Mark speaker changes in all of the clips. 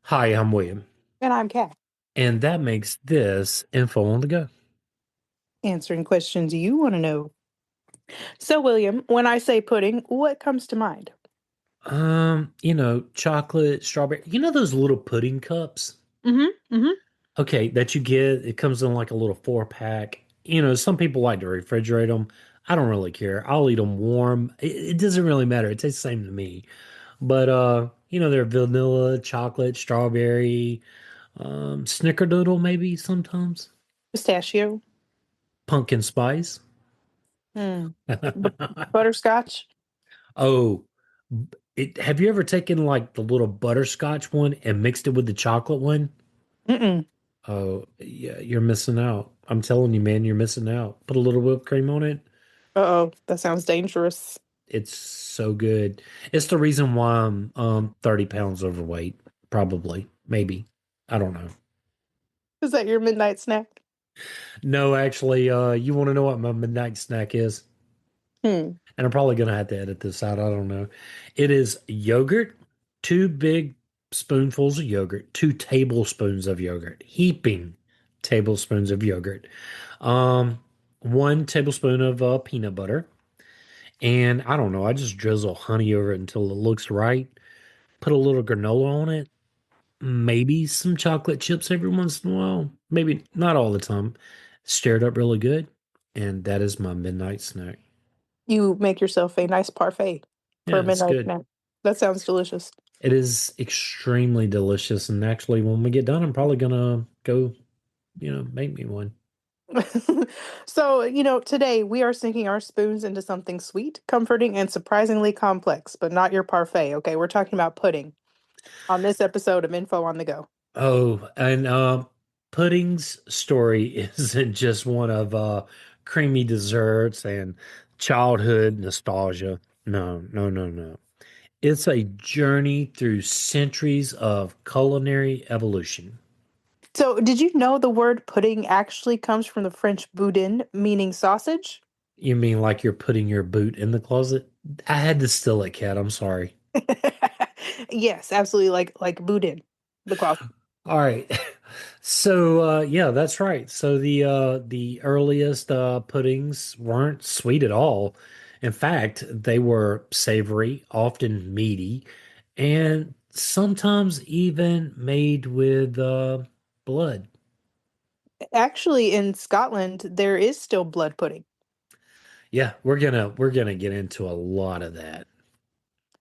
Speaker 1: Hi, I'm William,
Speaker 2: And I'm Kat,
Speaker 1: and that makes this info on the go.
Speaker 2: answering questions you want to know. So, William, when I say pudding, what comes to mind?
Speaker 1: Chocolate, strawberry. You know those little pudding cups?
Speaker 2: Mm-hmm. Mm-hmm.
Speaker 1: Okay, that you get. It comes in like a little 4 pack. Some people like to refrigerate them. I don't really care. I'll eat them warm. It doesn't really matter. It tastes the same to me. But they're vanilla, chocolate, strawberry, snickerdoodle maybe sometimes,
Speaker 2: Pistachio.
Speaker 1: pumpkin spice.
Speaker 2: Mm. B- Butterscotch.
Speaker 1: Oh, have you ever taken like the little butterscotch one and mixed it with the chocolate one?
Speaker 2: Mm-mm.
Speaker 1: Oh, yeah, you're missing out. I'm telling you, man, you're missing out. Put a little whipped cream on it.
Speaker 2: Uh-oh, that sounds dangerous.
Speaker 1: It's so good. It's the reason why I'm 30 pounds overweight, probably, maybe. I don't know.
Speaker 2: Is that your midnight snack?
Speaker 1: No, actually, you want to know what my midnight snack is?
Speaker 2: Hmm.
Speaker 1: And I'm probably gonna have to edit this out. I don't know. It is yogurt, two big spoonfuls of yogurt, 2 tablespoons of yogurt, heaping tablespoons of yogurt, um, 1 tablespoon of peanut butter, and I don't know. I just drizzle honey over it until it looks right. Put a little granola on it, maybe some chocolate chips every once in a while, maybe not all the time. Stir it up really good, and that is my midnight snack.
Speaker 2: You make yourself a nice parfait for a
Speaker 1: Yeah, it's
Speaker 2: midnight
Speaker 1: good.
Speaker 2: snack. That sounds delicious.
Speaker 1: It is extremely delicious. And actually, when we get done, I'm probably gonna go, make me one.
Speaker 2: So, today we are sinking our spoons into something sweet, comforting, and surprisingly complex, but not your parfait, okay? We're talking about pudding on this episode of Info on the Go.
Speaker 1: Oh, and Pudding's story isn't just one of creamy desserts and childhood nostalgia. No, no, no, no. It's a journey through centuries of culinary evolution.
Speaker 2: So, did you know the word pudding actually comes from the French boudin, meaning sausage?
Speaker 1: You mean like you're putting your boot in the closet? I had to steal it, Cat. I'm sorry.
Speaker 2: Yes, absolutely, like boudin, the closet.
Speaker 1: All right. So yeah, that's right. So the earliest puddings weren't sweet at all. In fact, they were savory, often meaty, and sometimes even made with blood.
Speaker 2: Actually, in Scotland, there is still blood pudding.
Speaker 1: Yeah, we're gonna get into a lot of that.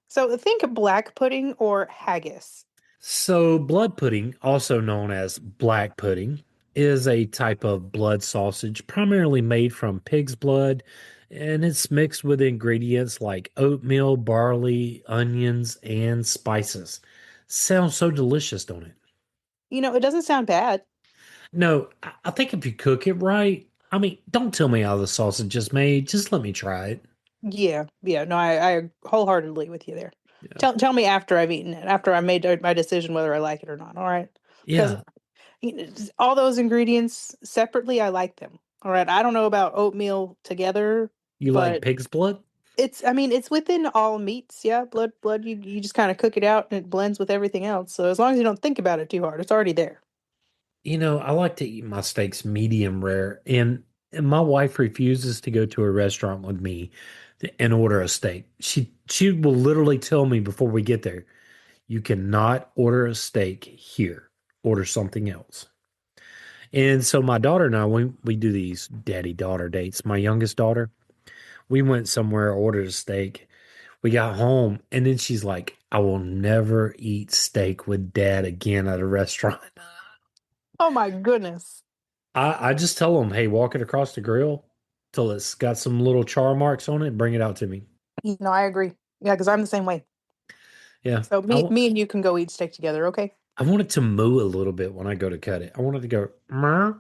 Speaker 2: So, think of black pudding or haggis.
Speaker 1: So, blood pudding, also known as black pudding, is a type of blood sausage primarily made from pig's blood, and it's mixed with ingredients like oatmeal, barley, onions, and spices. Sounds so delicious, don't it?
Speaker 2: It doesn't sound bad.
Speaker 1: No, I think if you cook it right, I mean, don't tell me how the sausage is made. Just let me try it.
Speaker 2: Yeah, yeah, no, I wholeheartedly with you there.
Speaker 1: Yeah.
Speaker 2: Tell me after I've eaten it, after I made my decision whether I like it or not. All right, because
Speaker 1: Yeah.
Speaker 2: all those ingredients separately, I like them. All right, I don't know about oatmeal together,
Speaker 1: You like
Speaker 2: but
Speaker 1: pig's blood?
Speaker 2: I mean, it's within all meats. Yeah, blood. You just kind of cook it out and it blends with everything else. So as long as you don't think about it too hard, it's already there.
Speaker 1: I like to eat my steaks medium rare, and my wife refuses to go to a restaurant with me and order a steak. She will literally tell me before we get there, you cannot order a steak here. Order something else. And so my daughter and I, we do these daddy-daughter dates. My youngest daughter, we went somewhere, ordered a steak. We got home, and then she's like, I will never eat steak with dad again at a restaurant.
Speaker 2: Oh my goodness.
Speaker 1: I just tell them, hey, walk it across the grill till it's got some little char marks on it. Bring it out to me.
Speaker 2: I agree. Yeah, because I'm the same way.
Speaker 1: Yeah,
Speaker 2: So me and you can go eat steak together, okay?
Speaker 1: I want it to moo a little bit when I go to cut it. I want it to go. Mer.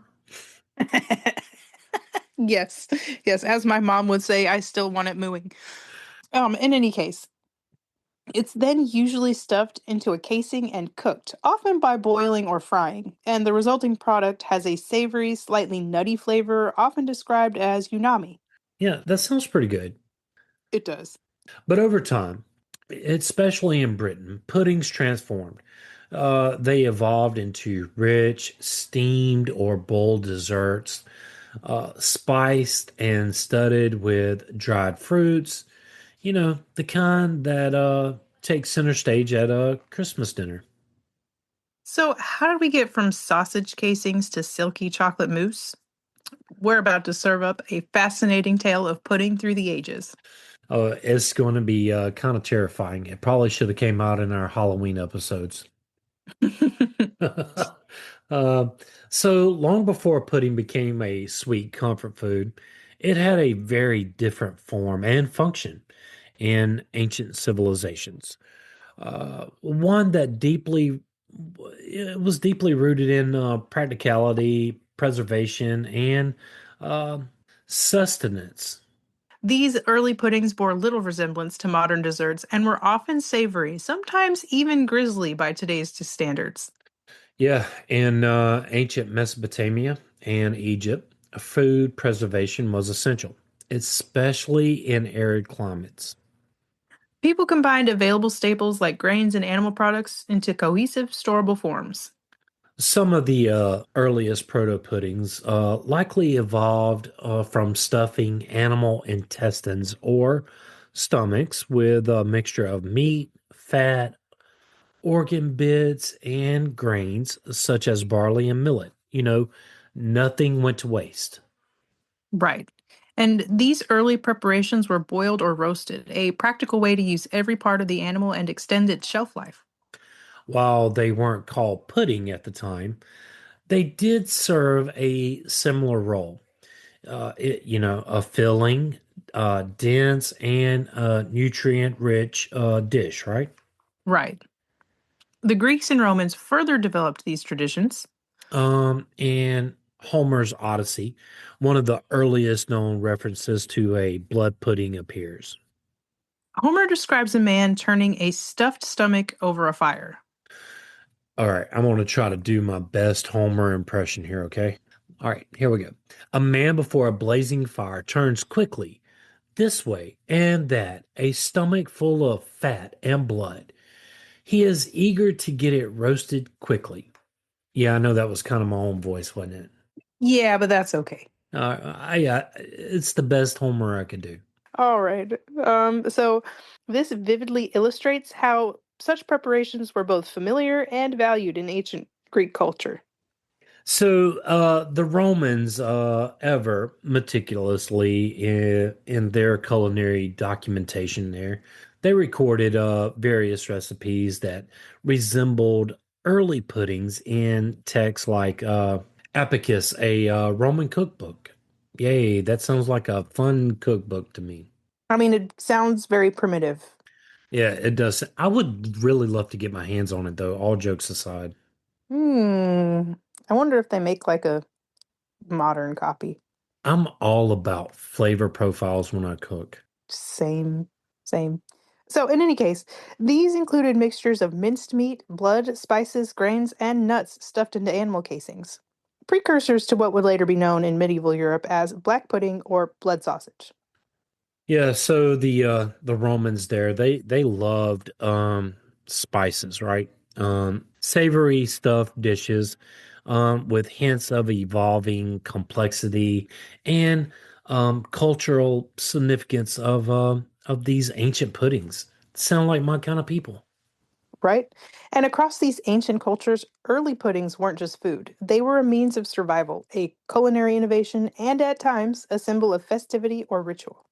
Speaker 2: Yes, yes. As my mom would say, I still want it mooing. In any case, it's then usually stuffed into a casing and cooked, often by boiling or frying, and the resulting product has a savory, slightly nutty flavor, often described as unami.
Speaker 1: Yeah, that sounds pretty good.
Speaker 2: It does.
Speaker 1: But over time, especially in Britain, puddings transformed. They evolved into rich, steamed, or bold desserts, spiced and studded with dried fruits. The kind that takes center stage at a Christmas dinner.
Speaker 2: So, how did we get from sausage casings to silky chocolate mousse? We're about to serve up a fascinating tale of pudding through the ages.
Speaker 1: It's going to be kind of terrifying. It probably should have came out in our Halloween episodes. Uh, so long before pudding became a sweet comfort food, it had a very different form and function in ancient civilizations. One that it was deeply rooted in practicality, preservation, and uh, sustenance.
Speaker 2: These early puddings bore little resemblance to modern desserts and were often savory, sometimes even grisly by today's standards.
Speaker 1: Yeah, in ancient Mesopotamia and Egypt, food preservation was essential, especially in arid climates.
Speaker 2: People combined available staples like grains and animal products into cohesive, storable forms.
Speaker 1: Some of the earliest proto puddings likely evolved from stuffing animal intestines or stomachs with a mixture of meat, fat, organ bits, and grains such as barley and millet. Nothing went to waste.
Speaker 2: Right. And these early preparations were boiled or roasted, a practical way to use every part of the animal and extend its shelf life.
Speaker 1: While they weren't called pudding at the time, they did serve a similar role. A filling, dense, and nutrient-rich dish, right?
Speaker 2: Right. The Greeks and Romans further developed these traditions.
Speaker 1: And Homer's Odyssey, one of the earliest known references to a blood pudding appears.
Speaker 2: Homer describes a man turning a stuffed stomach over a fire.
Speaker 1: All right, I'm going to try to do my best Homer impression here, okay? All right, here we go. A man before a blazing fire turns quickly this way and that, a stomach full of fat and blood. He is eager to get it roasted quickly. Yeah, I know that was kind of my own voice, wasn't it?
Speaker 2: Yeah, but that's okay.
Speaker 1: It's the best Homer I could do.
Speaker 2: All right. So this vividly illustrates how such preparations were both familiar and valued in ancient Greek culture.
Speaker 1: So the Romans, ever meticulously in their culinary documentation, they recorded various recipes that resembled early puddings in texts like Apicius, a Roman cookbook. Yay, that sounds like a fun cookbook to me.
Speaker 2: I mean, it sounds very primitive.
Speaker 1: Yeah, it does. I would really love to get my hands on it, though, all jokes aside.
Speaker 2: Hmm. I wonder if they make like a modern copy.
Speaker 1: I'm all about flavor profiles when I cook.
Speaker 2: Same, same. So, in any case, these included mixtures of minced meat, blood, spices, grains, and nuts stuffed into animal casings, precursors to what would later be known in medieval Europe as black pudding or blood sausage.
Speaker 1: Yeah, so the Romans there, they loved spices, right? Savory stuffed dishes with hints of evolving complexity and cultural significance of these ancient puddings. Sound like my kind of people.
Speaker 2: Right? And across these ancient cultures, early puddings weren't just food. They were a means of survival, a culinary innovation, and at times a symbol of festivity or ritual.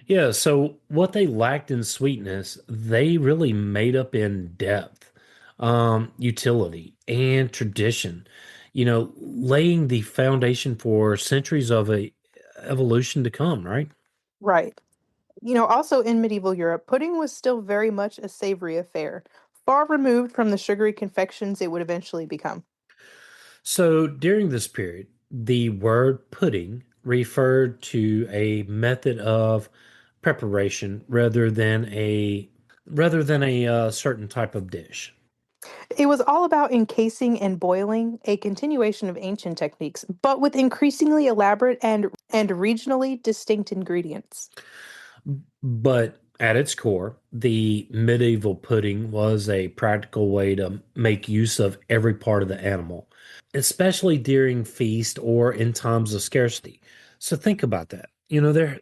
Speaker 1: Yeah, so what they lacked in sweetness, they really made up in depth, utility, and tradition. Laying the foundation for centuries of a evolution to come, right?
Speaker 2: Right. Also in medieval Europe, pudding was still very much a savory affair, far removed from the sugary confections it would eventually become.
Speaker 1: So during this period, the word pudding referred to a method of preparation rather than a certain type of dish.
Speaker 2: It was all about encasing and boiling, a continuation of ancient techniques, but with increasingly elaborate and regionally distinct ingredients.
Speaker 1: But At its core, the medieval pudding was a practical way to make use of every part of the animal, especially during feast or in times of scarcity. So think about that.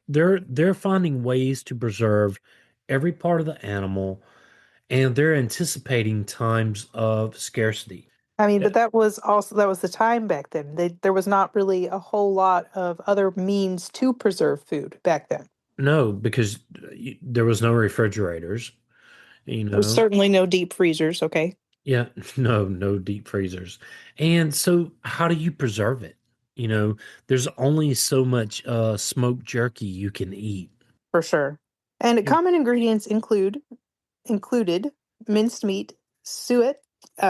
Speaker 1: They're finding ways to preserve every part of the animal, and they're anticipating times of scarcity.
Speaker 2: I mean,
Speaker 1: Yeah.
Speaker 2: but that was the time back then. There was not really a whole lot of other means to preserve food back then.
Speaker 1: No, because there was no refrigerators, you
Speaker 2: There was
Speaker 1: know.
Speaker 2: certainly no deep freezers, okay?
Speaker 1: Yeah, no deep freezers. And so how do you preserve it? You know, there's only so much smoked jerky you can eat.
Speaker 2: For sure. And
Speaker 1: Yeah.
Speaker 2: common ingredients included minced meat, suet,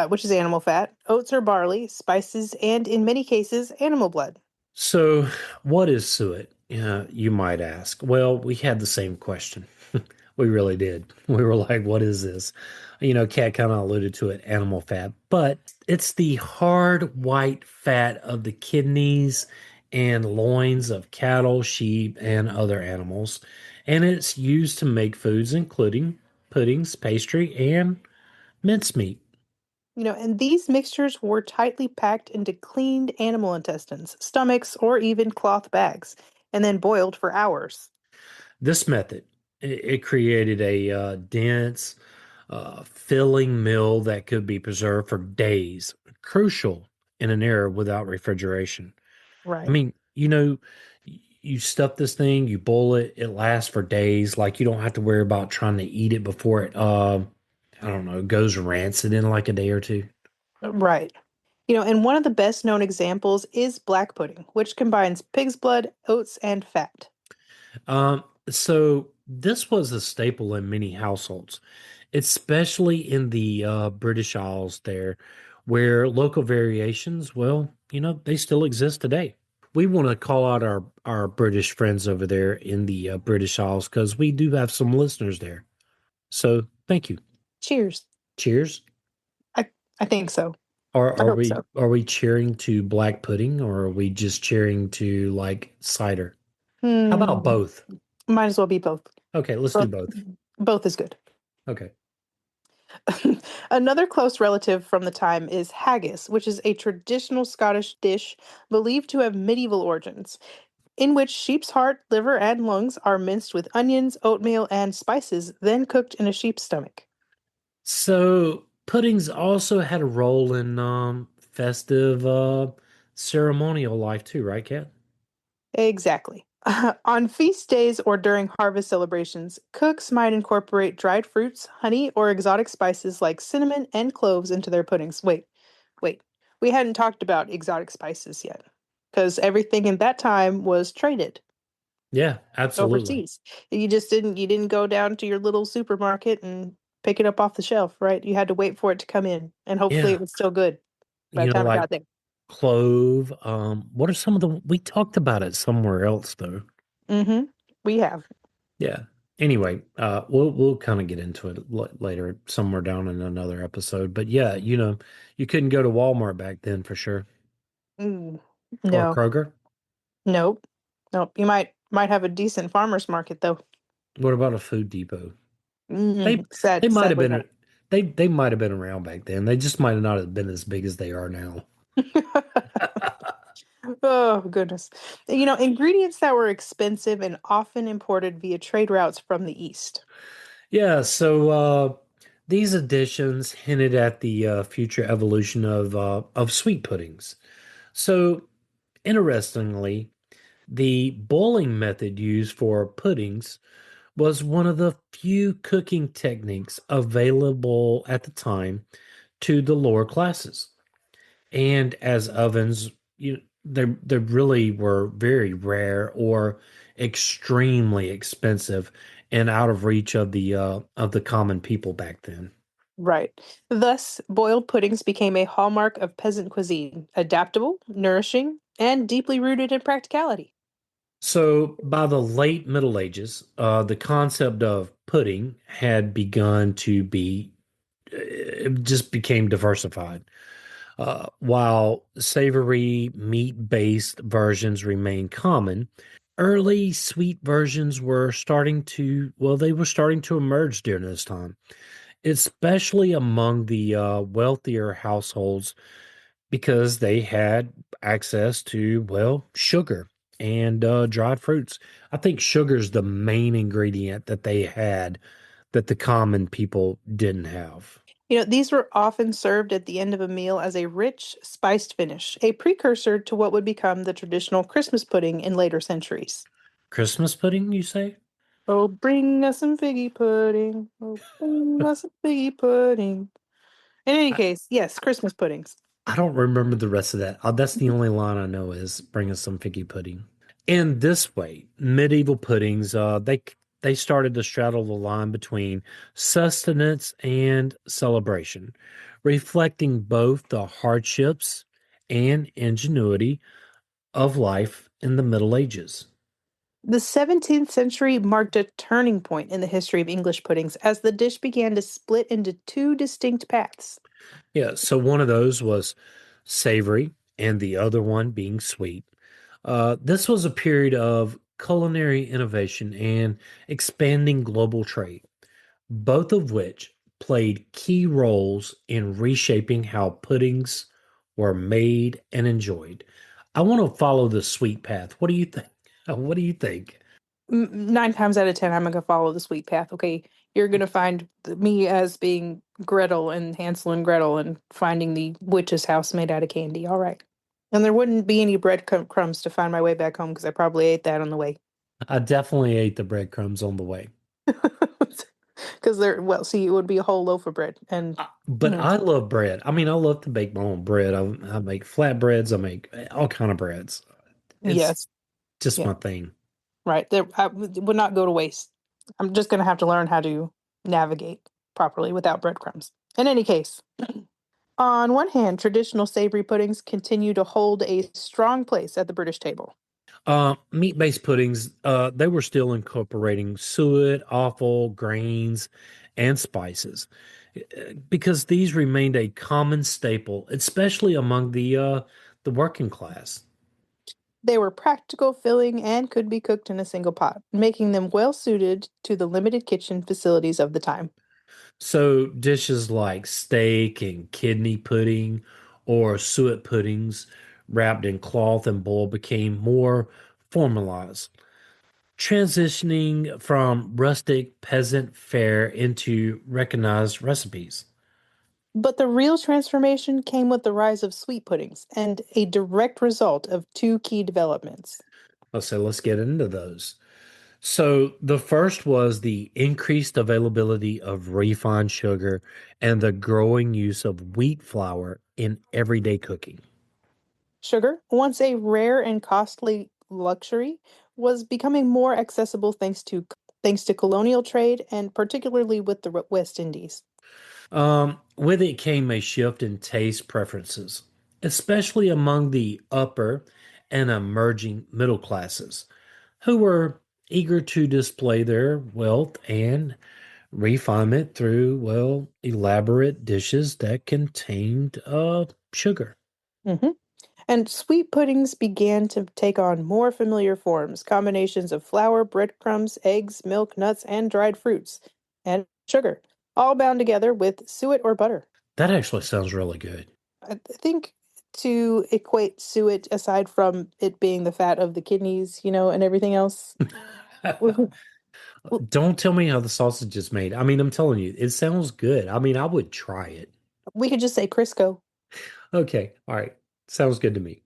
Speaker 2: which is animal fat, oats or barley, spices, and in many cases, animal blood.
Speaker 1: So what is suet? You might ask. Well, we had the same question. We really did. We were like, what is this? Kat kind of alluded to it, animal fat, but it's the hard white fat of the kidneys and loins of cattle, sheep, and other animals. And it's used to make foods, including puddings, pastry, and mincemeat.
Speaker 2: And these mixtures were tightly packed into cleaned animal intestines, stomachs, or even cloth bags, and then boiled for hours.
Speaker 1: This method, it created a dense, filling meal that could be preserved for days, crucial in an era without refrigeration. I
Speaker 2: Right.
Speaker 1: mean, you stuff this thing, you boil it, it lasts for days. Like you don't have to worry about trying to eat it before it, I don't know, goes rancid in like a day or two.
Speaker 2: Right. And one of the best known examples is black pudding, which combines pig's blood, oats, and fat.
Speaker 1: So this was a staple in many households, especially in the British Isles there, where local variations, well, they still exist today. We want to call out our British friends over there in the British Isles because we do have some listeners there. So thank you.
Speaker 2: Cheers.
Speaker 1: Cheers.
Speaker 2: I, I think so.
Speaker 1: Are
Speaker 2: I
Speaker 1: are
Speaker 2: hope
Speaker 1: we
Speaker 2: so.
Speaker 1: are we cheering to black pudding or are we just cheering to like cider? How about
Speaker 2: Hmm.
Speaker 1: both?
Speaker 2: Might as well be both.
Speaker 1: Okay, let's do
Speaker 2: Both,
Speaker 1: both.
Speaker 2: both is good.
Speaker 1: Okay.
Speaker 2: Another close relative from the time is haggis, which is a traditional Scottish dish believed to have medieval origins, in which sheep's heart, liver, and lungs are minced with onions, oatmeal, and spices, then cooked in a sheep's stomach.
Speaker 1: So puddings also had a role in festive ceremonial life too, right, Kat?
Speaker 2: Exactly. On feast days or during harvest celebrations, cooks might incorporate dried fruits, honey, or exotic spices like cinnamon and cloves into their puddings. Wait. We hadn't talked about exotic spices yet, because everything in that time was traded
Speaker 1: Yeah, absolutely.
Speaker 2: overseas. You didn't go down to your little supermarket and pick it up off the shelf, right? You had to wait for it to come in, and hopefully it
Speaker 1: Yeah.
Speaker 2: was still good by the time it
Speaker 1: Like
Speaker 2: got there.
Speaker 1: clove. What are some of the we talked about it somewhere else though?
Speaker 2: Mm-hmm. We have.
Speaker 1: Yeah. Anyway, we'll kind of get into it later somewhere down in another episode. But yeah, you couldn't go to Walmart back then for sure,
Speaker 2: Mm,
Speaker 1: or
Speaker 2: no.
Speaker 1: Kroger.
Speaker 2: Nope. Nope. You might have a decent farmer's market though.
Speaker 1: What about a Food Depot? They they might have
Speaker 2: Sadly no.
Speaker 1: been they might have been around back then. They just might have not have been as big as they are now.
Speaker 2: Oh goodness. Ingredients that were expensive and often imported via trade routes from the East.
Speaker 1: Yeah, so these additions hinted at the future evolution of sweet puddings. So interestingly, the boiling method used for puddings was one of the few cooking techniques available at the time to the lower classes. And as ovens, they really were very rare or extremely expensive and out of reach of the common people back then.
Speaker 2: Right. Thus, boiled puddings became a hallmark of peasant cuisine, adaptable, nourishing, and deeply rooted in practicality.
Speaker 1: So by the late Middle Ages, the concept of pudding had begun to be it just became diversified. While savory meat-based versions remain common, Early sweet versions were starting to, well, they were starting to emerge during this time, especially among the wealthier households because they had access to, well, sugar and dried fruits. I think sugar's the main ingredient that they had that the common people didn't have.
Speaker 2: These were often served at the end of a meal as a rich, spiced finish, a precursor to what would become the traditional Christmas pudding in later centuries.
Speaker 1: Christmas pudding, you say?
Speaker 2: Oh, bring us some figgy pudding. Oh, bring us some figgy pudding. In any
Speaker 1: I,
Speaker 2: case, yes, Christmas puddings.
Speaker 1: I don't remember the rest of that. That's the only line I know is bring us some figgy pudding. In this way, medieval puddings, they started to straddle the line between sustenance and celebration, reflecting both the hardships and ingenuity of life in the Middle Ages.
Speaker 2: The 17th century marked a turning point in the history of English puddings as the dish began to split into two distinct paths.
Speaker 1: Yeah, so one of those was savory, and the other one being sweet. This was a period of culinary innovation and expanding global trade, both of which played key roles in reshaping how puddings were made and enjoyed. I want to follow the sweet path. What do you think? What do you think?
Speaker 2: Nine times out of ten, I'm gonna follow the sweet path. Okay, you're gonna find me as being Gretel and Hansel and Gretel and finding the witch's house made out of candy. All right, and there wouldn't be any breadcrumbs to find my way back home because I probably ate that on the way.
Speaker 1: I definitely ate the breadcrumbs on the way.
Speaker 2: Because there, well, see, it would be a whole loaf of bread, and
Speaker 1: But
Speaker 2: mm,
Speaker 1: I love bread. I mean, I love to bake my own bread. I make flatbreads. I make all kind of breads. It's
Speaker 2: yes,
Speaker 1: just
Speaker 2: yeah,
Speaker 1: my thing.
Speaker 2: right. There, would not go to waste. I'm just gonna have to learn how to navigate properly without breadcrumbs. In any case. On one hand, traditional savory puddings continue to hold a strong place at the British table.
Speaker 1: Meat-based puddings, they were still incorporating suet, offal, grains, and spices because these remained a common staple, especially among the working class.
Speaker 2: They were practical, filling, and could be cooked in a single pot, making them well suited to the limited kitchen facilities of the time.
Speaker 1: So dishes like steak and kidney pudding or suet puddings wrapped in cloth and boiled became more formalized, transitioning from rustic peasant fare into recognized recipes.
Speaker 2: But the real transformation came with the rise of sweet puddings, and a direct result of two key developments.
Speaker 1: Let's get into those. So the first was the increased availability of refined sugar and the growing use of wheat flour in everyday cooking.
Speaker 2: Sugar, once a rare and costly luxury, was becoming more accessible thanks to colonial trade and particularly with the West Indies.
Speaker 1: With it came a shift in taste preferences, especially among the upper and emerging middle classes, who were eager to display their wealth and refinement through, well, elaborate dishes that contained sugar.
Speaker 2: Mhm. And sweet puddings began to take on more familiar forms, combinations of flour, breadcrumbs, eggs, milk, nuts, and dried fruits, and sugar, all bound together with suet or butter.
Speaker 1: That actually sounds really good.
Speaker 2: I think to equate suet, aside from it being the fat of the kidneys, and everything else, w-
Speaker 1: Don't tell me how the sausage is made. I mean, I'm telling you, it sounds good. I mean, I would try it.
Speaker 2: we could just say Crisco.
Speaker 1: Okay, all right. Sounds good to me.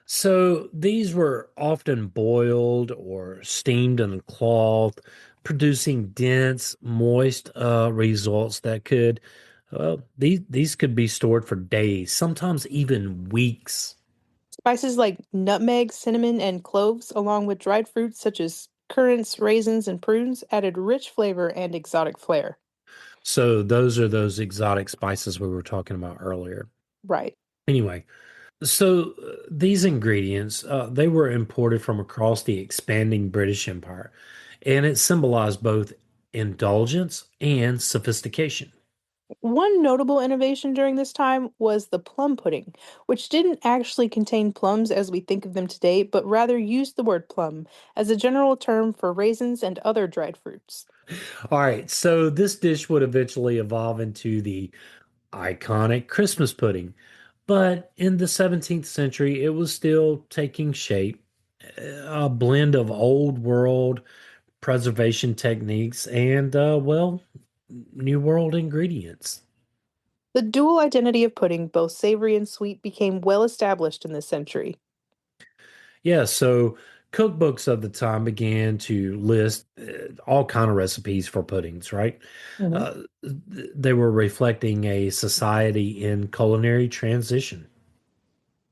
Speaker 1: So these were often boiled or steamed in a cloth, producing dense, moist results that could these could be stored for days, sometimes even weeks.
Speaker 2: Spices like nutmeg, cinnamon, and cloves, along with dried fruits such as currants, raisins, and prunes, added rich flavor and exotic flair.
Speaker 1: So those are those exotic spices we were talking about earlier.
Speaker 2: Right.
Speaker 1: Anyway, so these ingredients they were imported from across the expanding British Empire, and it symbolized both indulgence and sophistication.
Speaker 2: One notable innovation during this time was the plum pudding, which didn't actually contain plums as we think of them today, but rather used the word plum as a general term for raisins and other dried fruits.
Speaker 1: All right, so this dish would eventually evolve into the iconic Christmas pudding, but in the 17th century, it was still taking shape, a blend of old world preservation techniques and, well, new world ingredients.
Speaker 2: The dual identity of pudding, both savory and sweet, became well established in this century.
Speaker 1: Yeah, so cookbooks of the time began to list all kind of recipes for puddings, right?
Speaker 2: Mhm.
Speaker 1: They were reflecting a society in culinary transition.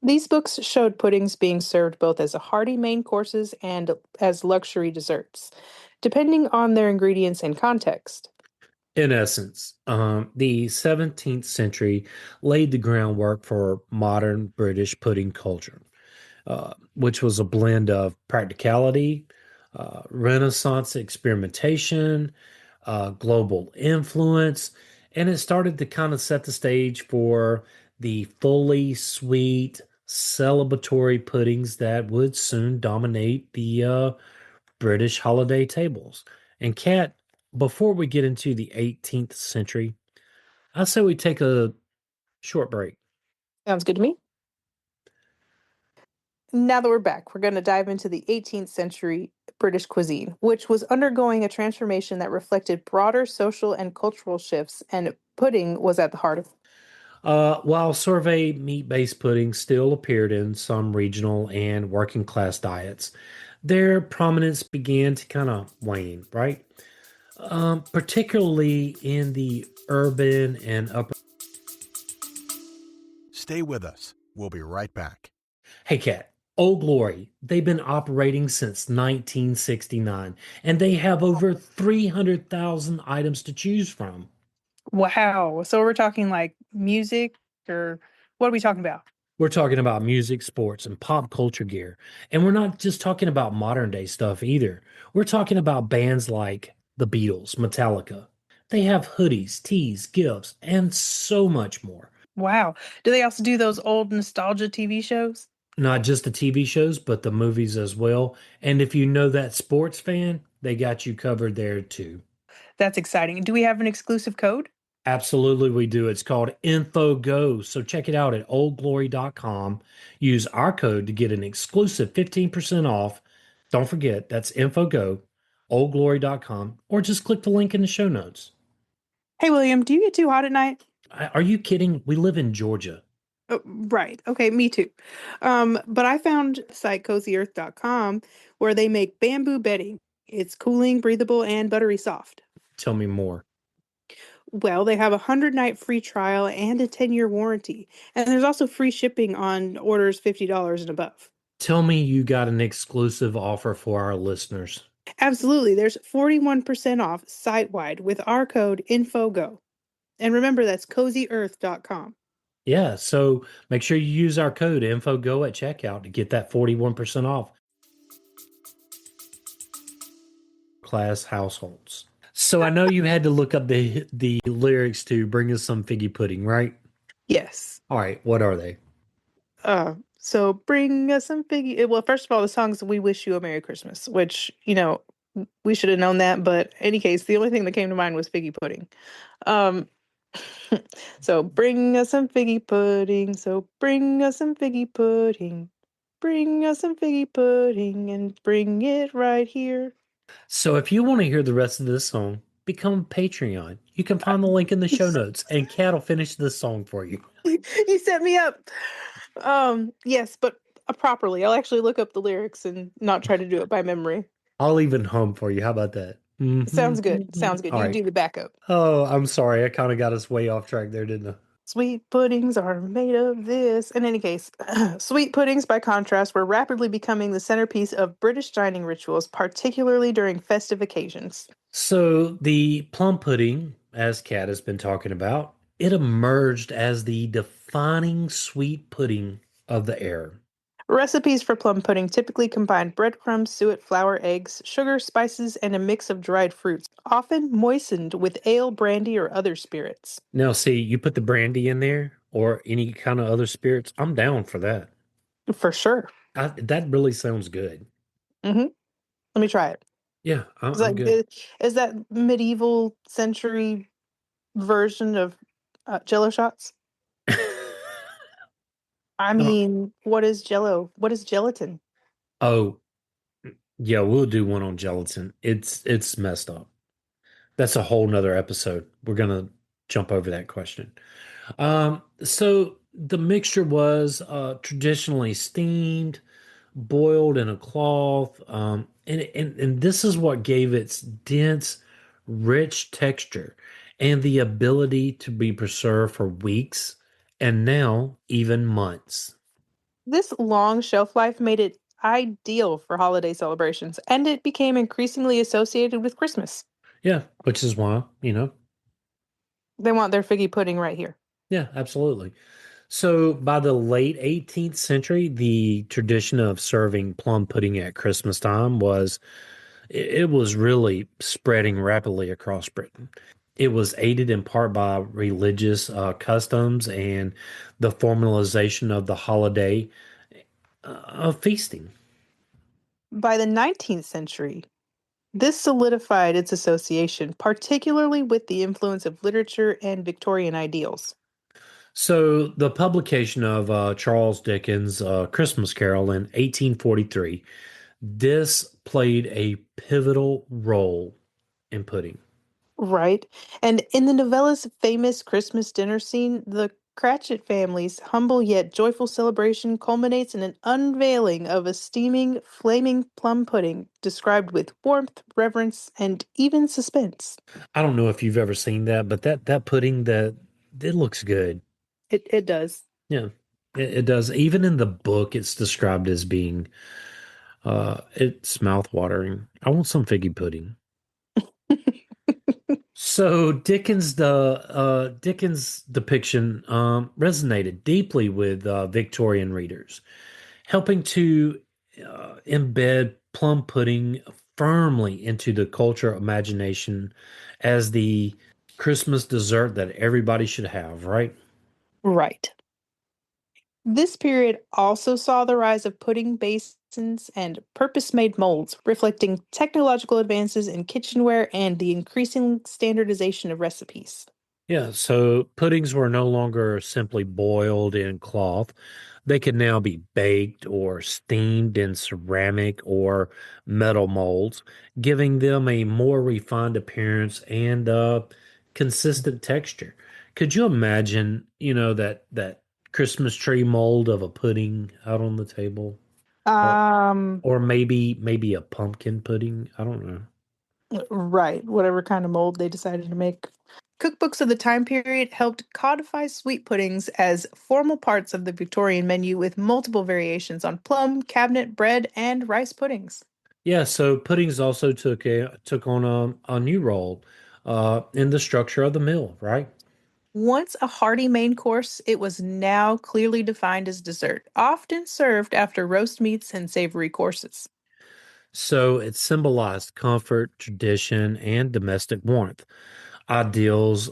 Speaker 2: These books showed puddings being served both as a hearty main courses and as luxury desserts, depending on their ingredients and context.
Speaker 1: In essence, the 17th century laid the groundwork for modern British pudding culture, which was a blend of practicality, Renaissance experimentation, global influence, and it started to kind of set the stage for the fully sweet, celebratory puddings that would soon dominate the British holiday tables. And Kat, before we get into the 18th century, I say we take a short break.
Speaker 2: Sounds good to me. Now that we're back, we're going to dive into the 18th century British cuisine, which was undergoing a transformation that reflected broader social and cultural shifts, and pudding was at the heart of it.
Speaker 1: While sorbet meat-based pudding still appeared in some regional and working class diets, their prominence began to kind of wane, right? Particularly in the urban and upper.
Speaker 3: Stay with us. We'll be right back.
Speaker 1: Hey, Kat, Old Glory, they've been operating since 1969, and they have over 300,000 items to choose from.
Speaker 2: Wow. So we're talking like music, or what are we talking about?
Speaker 1: We're talking about music, sports, and pop culture gear. And we're not just talking about modern day stuff either. We're talking about bands like the Beatles, Metallica. They have hoodies, tees, gifts, and so much more.
Speaker 2: Wow. Do they also do those old nostalgia TV shows?
Speaker 1: Not just the TV shows, but the movies as well. And if you know that sports fan, they got you covered there too.
Speaker 2: That's exciting. Do we have an exclusive code?
Speaker 1: Absolutely, we do. It's called InfoGo. So check it out at oldglory.com. Use our code to get an exclusive 15% off. Don't forget, that's InfoGo, oldglory.com, or just click the link in the show notes.
Speaker 2: Hey, William, do you get too hot at night?
Speaker 1: Are you kidding? We live in Georgia.
Speaker 2: Oh, right. Okay, me too. But I found site cozyearth.com where they make bamboo bedding. It's cooling, breathable, and buttery soft.
Speaker 1: Tell me more.
Speaker 2: Well, they have a 100-night free trial and a 10-year warranty. And there's also free shipping on orders $50 and above.
Speaker 1: Tell me you got an exclusive offer for our listeners.
Speaker 2: Absolutely. There's 41% off site-wide with our code INFOGO. And remember, that's cozyearth.com.
Speaker 1: Yeah, so make sure you use our code InfoGo at checkout to get that 41% off class households. So I know you had to look up the lyrics to Bring Us Some Figgy Pudding, right?
Speaker 2: Yes.
Speaker 1: All right, what are they?
Speaker 2: So bring us some figgy. Well, first of all, the song's "We Wish You a Merry Christmas," which we should have known that. But any case, the only thing that came to mind was figgy pudding. Um, so bring us some figgy pudding. So bring us some figgy pudding. Bring us some figgy pudding and bring it right here.
Speaker 1: So if you want to hear the rest of this song, become a Patreon. You can find the link in the show notes, and Kat will finish this song for you.
Speaker 2: You set me up. Yes, but properly. I'll actually look up the lyrics and not try to do it by memory.
Speaker 1: I'll even hum for you. How about that?
Speaker 2: Sounds good. Sounds good.
Speaker 1: All
Speaker 2: You
Speaker 1: right.
Speaker 2: do the backup.
Speaker 1: Oh, I'm sorry. I kind of got us way off track there, didn't I?
Speaker 2: Sweet puddings are made of this. In any case, sweet puddings, by contrast, were rapidly becoming the centerpiece of British dining rituals, particularly during festive occasions.
Speaker 1: So the plum pudding, as Kat has been talking about, it emerged as the defining sweet pudding of the era.
Speaker 2: Recipes for plum pudding typically combine breadcrumbs, suet, flour, eggs, sugar, spices, and a mix of dried fruits, often moistened with ale, brandy, or other spirits.
Speaker 1: Now, see, you put the brandy in there or any kind of other spirits. I'm down for that.
Speaker 2: For sure.
Speaker 1: That really sounds good.
Speaker 2: Hmm. Let me try it.
Speaker 1: Yeah,
Speaker 2: Is
Speaker 1: I'm good.
Speaker 2: is that medieval century version of Jello shots? I
Speaker 1: No.
Speaker 2: mean, what is Jello? What is gelatin?
Speaker 1: Oh, yeah, we'll do one on gelatin. It's messed up. That's a whole nother episode. We're gonna jump over that question. So the mixture was traditionally steamed, boiled in a cloth, and this is what gave its dense, rich texture and the ability to be preserved for weeks and now even months.
Speaker 2: This long shelf life made it ideal for holiday celebrations, and it became increasingly associated with Christmas.
Speaker 1: Yeah, which is why,
Speaker 2: They want their figgy pudding right here.
Speaker 1: yeah, absolutely. So by the late 18th century, the tradition of serving plum pudding at Christmas time it was really spreading rapidly across Britain. It was aided in part by religious customs and the formalization of the holiday of feasting.
Speaker 2: By the 19th century, this solidified its association, particularly with the influence of literature and Victorian ideals.
Speaker 1: So the publication of Charles Dickens' Christmas Carol in 1843, this played a pivotal role in pudding.
Speaker 2: Right. And in the novella's famous Christmas dinner scene, the Cratchit family's humble yet joyful celebration culminates in an unveiling of a steaming, flaming plum pudding described with warmth, reverence, and even suspense.
Speaker 1: I don't know if you've ever seen that, but that pudding that it looks good.
Speaker 2: It does.
Speaker 1: Yeah, it does. Even in the book, it's described as being it's mouth-watering. I want some figgy pudding. So Dickens' depiction resonated deeply with Victorian readers, helping to embed plum pudding firmly into the cultural imagination as the Christmas dessert that everybody should have, right?
Speaker 2: Right. This period also saw the rise of pudding basins and purpose made molds, reflecting technological advances in kitchenware and the increasing standardization of recipes.
Speaker 1: Yeah, so puddings were no longer simply boiled in cloth. They could now be baked or steamed in ceramic or metal molds, giving them a more refined appearance and consistent texture. Could you imagine, that Christmas tree mold of a pudding out on the table? Or
Speaker 2: Um,
Speaker 1: or maybe a pumpkin pudding? I don't know.
Speaker 2: right, whatever kind of mold they decided to make. Cookbooks of the time period helped codify sweet puddings as formal parts of the Victorian menu with multiple variations on plum, cabinet, bread, and rice puddings.
Speaker 1: Yeah, so puddings also took on a new role in the structure of the meal, right?
Speaker 2: Once a hearty main course, it was now clearly defined as dessert, often served after roast meats and savory courses.
Speaker 1: So it symbolized comfort, tradition, and domestic warmth, ideals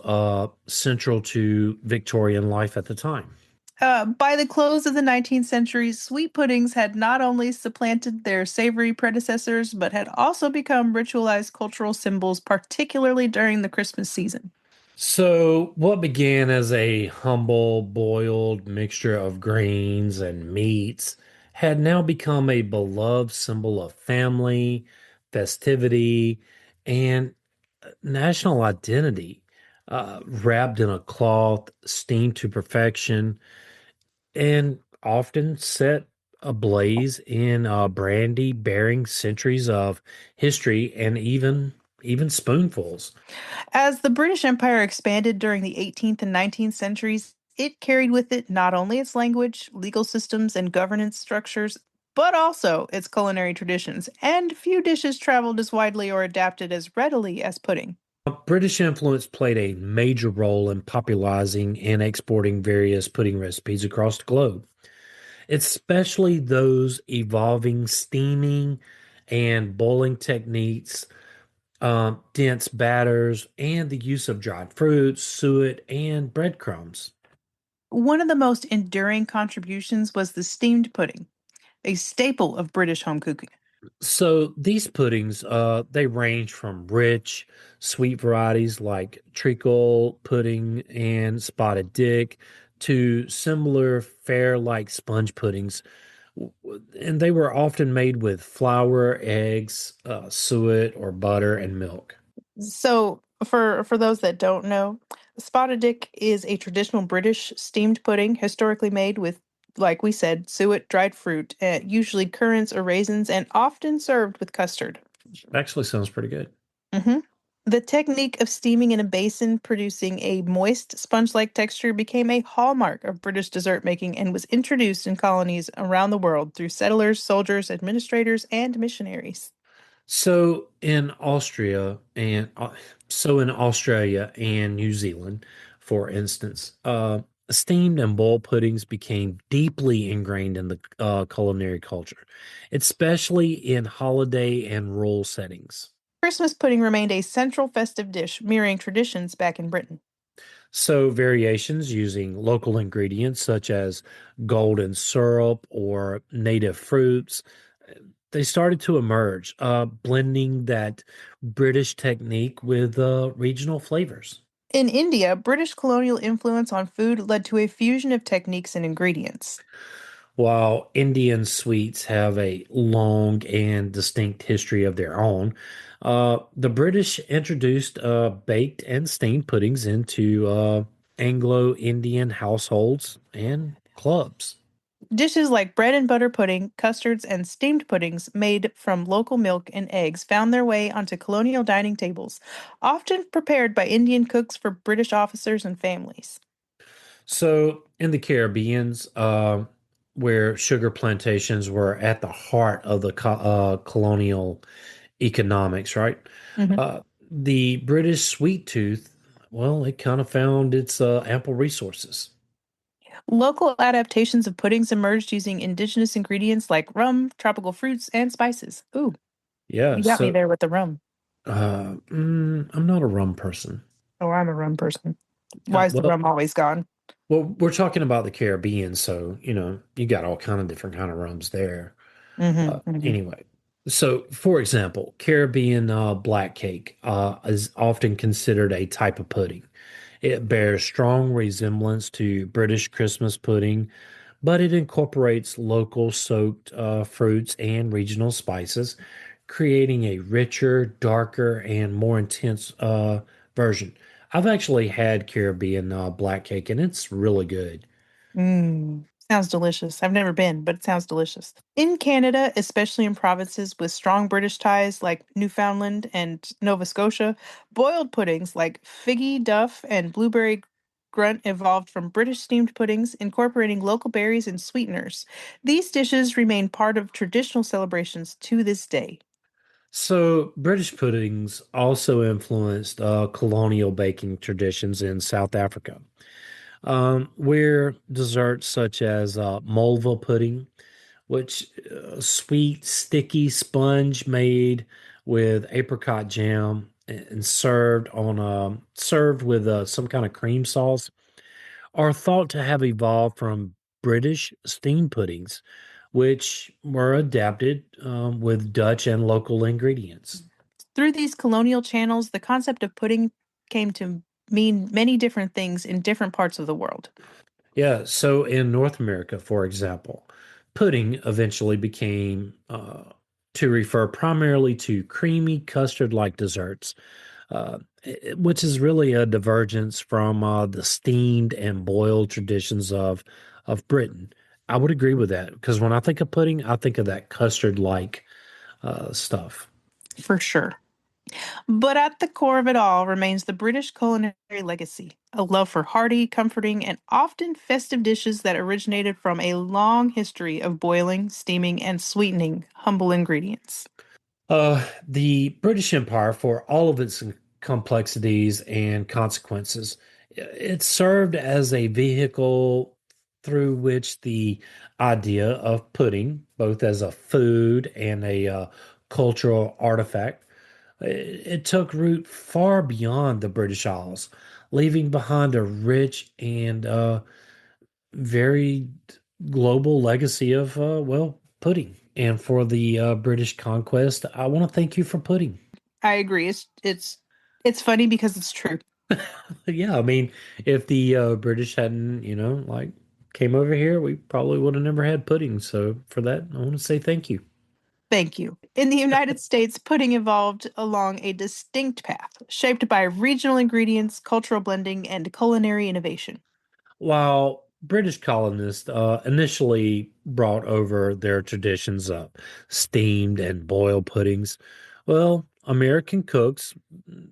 Speaker 1: central to Victorian life at the time.
Speaker 2: By the close of the 19th century, sweet puddings had not only supplanted their savory predecessors, but had also become ritualized cultural symbols, particularly during the Christmas season.
Speaker 1: So, what began as a humble boiled mixture of grains and meats had now become a beloved symbol of family, festivity, and national identity, wrapped in a cloth, steamed to perfection, and often set ablaze in brandy, bearing centuries of history and even spoonfuls.
Speaker 2: As the British Empire expanded during the 18th and 19th centuries, it carried with it not only its language, legal systems, and governance structures, but also its culinary traditions, and few dishes traveled as widely or adapted as readily as pudding.
Speaker 1: British influence played a major role in popularizing and exporting various pudding recipes across the globe. especially those evolving steaming and boiling techniques, dense batters, and the use of dried fruits, suet, and breadcrumbs.
Speaker 2: One of the most enduring contributions was the steamed pudding, a staple of British home cooking.
Speaker 1: So these puddings, they range from rich, sweet varieties like treacle pudding and spotted dick to similar fair-like sponge puddings. And they were often made with flour, eggs, suet, or butter and milk.
Speaker 2: So, for those that don't know, spotted dick is a traditional British steamed pudding, historically made with, like we said, suet, dried fruit, usually currants or raisins, and often served with custard.
Speaker 1: Actually, sounds pretty good.
Speaker 2: hmm The technique of steaming in a basin, producing a moist, sponge-like texture, became a hallmark of British dessert making and was introduced in colonies around the world through settlers, soldiers, administrators, and missionaries.
Speaker 1: So in Austria and so in Australia and New Zealand, for instance, steamed and boiled puddings became deeply ingrained in the culinary culture, especially in holiday and rural settings.
Speaker 2: Christmas pudding remained a central festive dish, mirroring traditions back in Britain.
Speaker 1: So variations using local ingredients such as golden syrup or native fruits, they started to emerge, blending that British technique with regional flavors.
Speaker 2: In India, British colonial influence on food led to a fusion of techniques and ingredients.
Speaker 1: While Indian sweets have a long and distinct history of their own, the British introduced baked and steamed puddings into Anglo-Indian households and clubs.
Speaker 2: Dishes like bread and butter pudding, custards, and steamed puddings made from local milk and eggs found their way onto colonial dining tables, often prepared by Indian cooks for British officers and families.
Speaker 1: So, in the Caribbeans, where sugar plantations were at the heart of the colonial economics, right?
Speaker 2: Mhm.
Speaker 1: Uh, the British sweet tooth, well, it kind of found its ample resources.
Speaker 2: Local adaptations of puddings emerged using indigenous ingredients like rum, tropical fruits, and spices. Ooh,
Speaker 1: Yeah,
Speaker 2: you got me
Speaker 1: so
Speaker 2: there with the rum.
Speaker 1: I'm not a rum person.
Speaker 2: Oh, I'm a rum person. Why is the
Speaker 1: Well,
Speaker 2: rum always gone?
Speaker 1: we're talking about the Caribbean, so you got all kind of different kind of rums there.
Speaker 2: hmm hmm
Speaker 1: Anyway, so for example, Caribbean black cake is often considered a type of pudding. It bears strong resemblance to British Christmas pudding, but it incorporates local soaked fruits and regional spices, creating a richer, darker, and more intense version. I've actually had Caribbean black cake, and it's really good.
Speaker 2: Sounds delicious. I've never been, but it sounds delicious. In Canada, especially in provinces with strong British ties like Newfoundland and Nova Scotia, boiled puddings like figgy duff and blueberry grunt evolved from British steamed puddings, incorporating local berries and sweeteners. These dishes remain part of traditional celebrations to this day.
Speaker 1: So, British puddings also influenced colonial baking traditions in South Africa, where desserts such as mulva pudding, which sweet, sticky sponge made with apricot jam and served with some kind of cream sauce, are thought to have evolved from British steamed puddings, which were adapted with Dutch and local ingredients.
Speaker 2: Through these colonial channels, the concept of pudding came to mean many different things in different parts of the world.
Speaker 1: Yeah, so in North America, for example, pudding eventually became to refer primarily to creamy custard-like desserts, which is really a divergence from the steamed and boiled traditions of Britain. I would agree with that because when I think of pudding, I think of that custard-like stuff.
Speaker 2: For sure. But at the core of it all remains the British culinary legacy, a love for hearty, comforting, and often festive dishes that originated from a long history of boiling, steaming, and sweetening humble ingredients.
Speaker 1: The British Empire, for all of its complexities and consequences, it served as a vehicle through which the idea of pudding, both as a food and a cultural artifact, it took root far beyond the British Isles, leaving behind a rich and very global legacy of, well, pudding. And for the British conquest, I want to thank you for pudding.
Speaker 2: I agree. It's funny because it's true.
Speaker 1: Yeah, I mean, if the British hadn't, like came over here, we probably would have never had pudding. So for that, I want to say thank you.
Speaker 2: Thank you. In the United States, pudding evolved along a distinct path, shaped by regional ingredients, cultural blending, and culinary innovation.
Speaker 1: While British colonists initially brought over their traditions of steamed and boiled puddings, well, American cooks,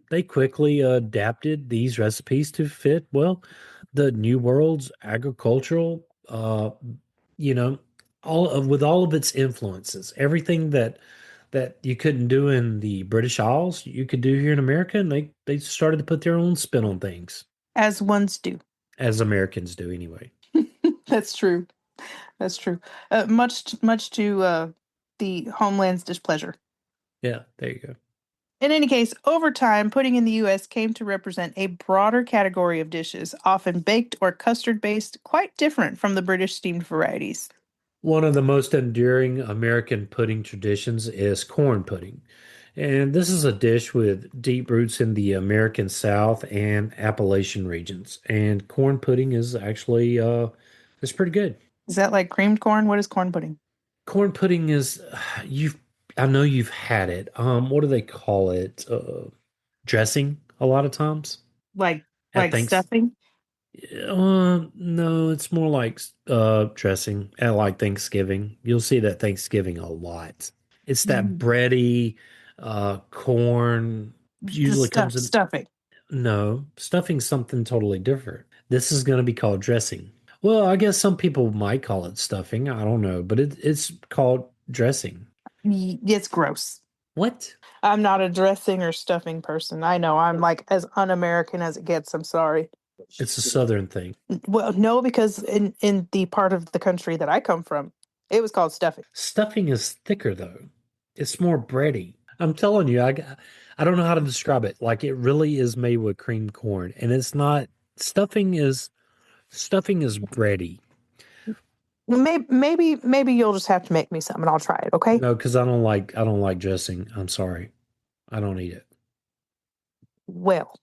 Speaker 1: they quickly adapted these recipes to fit, well, the New World's agricultural, you know, with all of its influences. Everything that you couldn't do in the British Isles, you could do here in America, and they started to put their own spin on things,
Speaker 2: As ones do.
Speaker 1: as Americans do anyway.
Speaker 2: That's true. That's true. Much to the homeland's displeasure.
Speaker 1: Yeah, there you go.
Speaker 2: In any case, over time, pudding in the US came to represent a broader category of dishes, often baked or custard based, quite different from the British steamed varieties.
Speaker 1: One of the most enduring American pudding traditions is corn pudding. And this is a dish with deep roots in the American South and Appalachian regions. And corn pudding is actually it's pretty good.
Speaker 2: Is that like creamed corn? What is corn pudding?
Speaker 1: Corn pudding is you've I know you've had it. What do they call it? Dressing a lot of times
Speaker 2: Like
Speaker 1: at thanks.
Speaker 2: stuffing?
Speaker 1: No, it's more like dressing at like Thanksgiving. You'll see that Thanksgiving a lot. It's that
Speaker 2: Mm.
Speaker 1: bready corn
Speaker 2: The
Speaker 1: usually comes in.
Speaker 2: stuffing.
Speaker 1: No, stuffing's something totally different. This is going to be called dressing. Well, I guess some people might call it stuffing. I don't know, but it's called dressing.
Speaker 2: It's gross.
Speaker 1: What?
Speaker 2: I'm not a dressing or stuffing person. I know I'm like as un-American as it gets. I'm sorry.
Speaker 1: It's a southern thing.
Speaker 2: Well, no, because in the part of the country that I come from, it was called stuffing.
Speaker 1: Stuffing is thicker though. It's more bready. I'm telling you, I don't know how to describe it. Like it really is made with creamed corn, and it's not stuffing is bready.
Speaker 2: Maybe you'll just have to make me some and I'll try it, okay?
Speaker 1: No, because I don't like dressing. I'm sorry. I don't eat it.
Speaker 2: Well,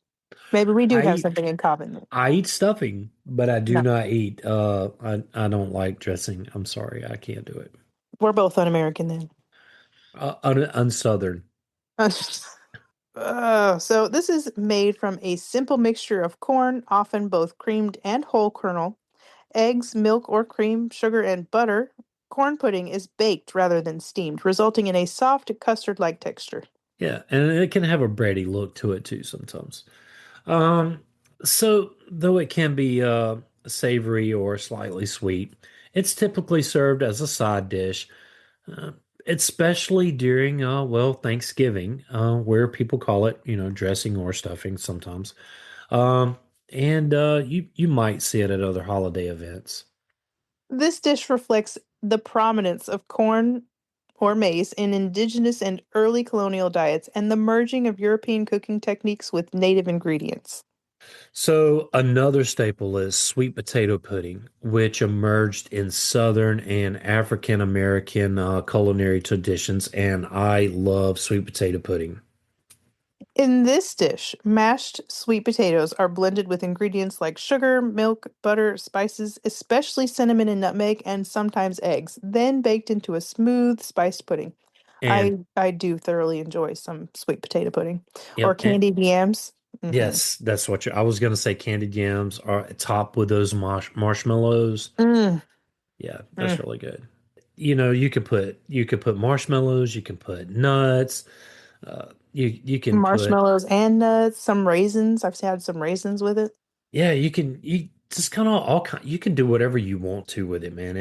Speaker 2: maybe we do
Speaker 1: I
Speaker 2: have
Speaker 1: eat
Speaker 2: something in common then.
Speaker 1: I eat stuffing, but I do
Speaker 2: No,
Speaker 1: not eat I don't like dressing. I'm sorry. I can't do it.
Speaker 2: we're both un-American then.
Speaker 1: Unsouthern.
Speaker 2: So this is made from a simple mixture of corn, often both creamed and whole kernel, eggs, milk or cream, sugar, and butter. Corn pudding is baked rather than steamed, resulting in a soft custard-like texture.
Speaker 1: Yeah, and it can have a bready look to it too sometimes. Um, so though it can be savory or slightly sweet, it's typically served as a side dish, uh, especially during well, Thanksgiving, where people call it, dressing or stuffing sometimes. Um, and you might see it at other holiday events.
Speaker 2: This dish reflects the prominence of corn or maize in indigenous and early colonial diets and the merging of European cooking techniques with native ingredients.
Speaker 1: So another staple is sweet potato pudding, which emerged in Southern and African American culinary traditions, and I love sweet potato pudding.
Speaker 2: In this dish, mashed sweet potatoes are blended with ingredients like sugar, milk, butter, spices, especially cinnamon and nutmeg, and sometimes eggs, then baked into a smooth spiced pudding.
Speaker 1: And
Speaker 2: I do thoroughly enjoy some sweet potato pudding or
Speaker 1: yep, and
Speaker 2: candied yams. Hmm.
Speaker 1: yes, that's what I was gonna say. Candied yams are topped with those marshmallows.
Speaker 2: Mm,
Speaker 1: Yeah, that's
Speaker 2: mm.
Speaker 1: really good. You could put marshmallows, you can put nuts, you can put
Speaker 2: Marshmallows and nuts, some raisins. I've had some raisins with it,
Speaker 1: yeah, you just kind of all kind you can do whatever you want to with it, man.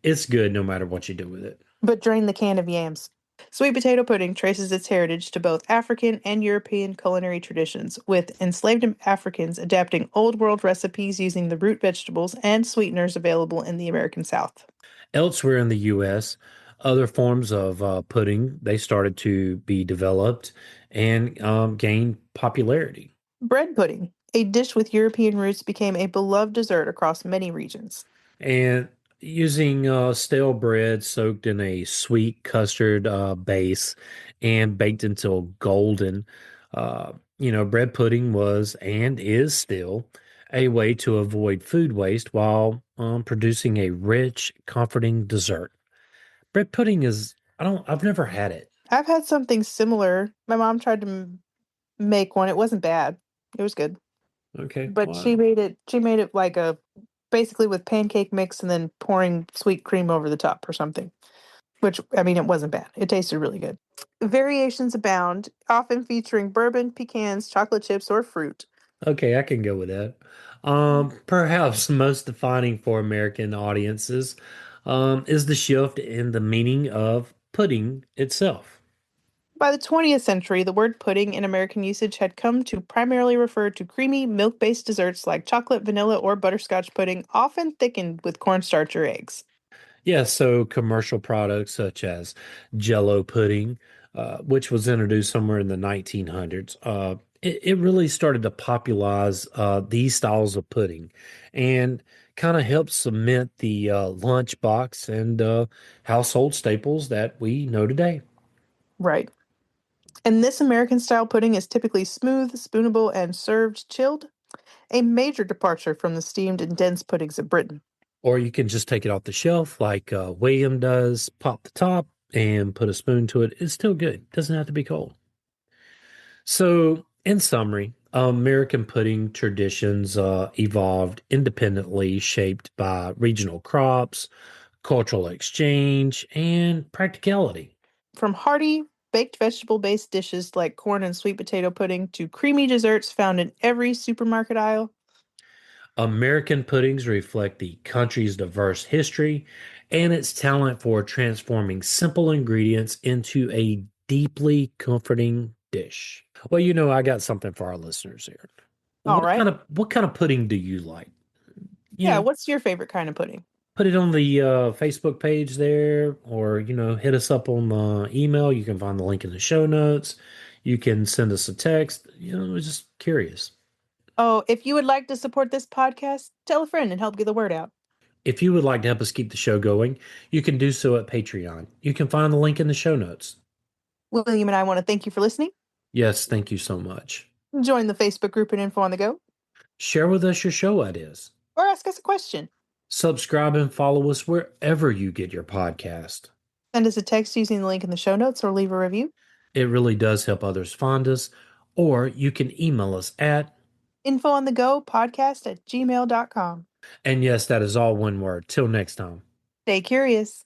Speaker 1: It's good no matter what you do with it.
Speaker 2: but drain the can of yams. Sweet potato pudding traces its heritage to both African and European culinary traditions, with enslaved Africans adapting Old World recipes using the root vegetables and sweeteners available in the American South.
Speaker 1: Elsewhere in the U.S., other forms of pudding they started to be developed and gain popularity.
Speaker 2: Bread pudding, a dish with European roots, became a beloved dessert across many regions.
Speaker 1: And using stale bread soaked in a sweet custard base and baked until golden, bread pudding was and is still a way to avoid food waste while producing a rich, comforting dessert. Bread pudding is, I've never had it.
Speaker 2: I've had something similar. My mom tried to make one. It wasn't bad. It was good.
Speaker 1: Okay,
Speaker 2: But
Speaker 1: wow.
Speaker 2: she made it like a basically with pancake mix and then pouring sweet cream over the top or something. Which I mean it wasn't bad. It tasted really good. Variations abound, often featuring bourbon, pecans, chocolate chips, or fruit.
Speaker 1: Okay, I can go with that. Perhaps most defining for American audiences is the shift in the meaning of pudding itself.
Speaker 2: By the 20th century, the word pudding in American usage had come to primarily refer to creamy, milk based desserts like chocolate, vanilla, or butterscotch pudding, often thickened with cornstarch or eggs.
Speaker 1: Yeah, so commercial products such as Jello pudding, which was introduced somewhere in the 1900s, it really started to popularize these styles of pudding and kind of helped cement the lunchbox and household staples that we know today.
Speaker 2: Right. And this American style pudding is typically smooth, spoonable, and served chilled, a major departure from the steamed and dense puddings of Britain.
Speaker 1: Or you can just take it off the shelf like William does, pop the top and put a spoon to it. It's still good. Doesn't have to be cold. So, in summary, American pudding traditions evolved independently, shaped by regional crops, cultural exchange, and practicality.
Speaker 2: From hearty, baked vegetable based dishes like corn and sweet potato pudding to creamy desserts found in every supermarket aisle.
Speaker 1: American puddings reflect the country's diverse history and its talent for transforming simple ingredients into a deeply comforting dish. Well, I got something for our listeners here.
Speaker 2: All right.
Speaker 1: What kind of pudding do you like? You
Speaker 2: Yeah,
Speaker 1: know,
Speaker 2: what's your favorite kind of pudding?
Speaker 1: put it on the Facebook page there, or hit us up on the email. You can find the link in the show notes. You can send us a text. We're just curious.
Speaker 2: Oh, if you would like to support this podcast, tell a friend and help get the word out.
Speaker 1: If you would like to help us keep the show going, you can do so at Patreon. You can find the link in the show notes.
Speaker 2: William and I want to thank you for listening.
Speaker 1: Yes, thank you so much.
Speaker 2: Join the Facebook group at Info on the Go
Speaker 1: Share with us your show ideas.
Speaker 2: or ask us a question.
Speaker 1: Subscribe and follow us wherever you get your podcast.
Speaker 2: Send us a text using the link in the show notes or leave a review.
Speaker 1: It really does help others find us, or you can email us at,
Speaker 2: infoonthegopodcast@gmail.com.
Speaker 1: and yes, that is all one word. Till next time.
Speaker 2: Stay curious.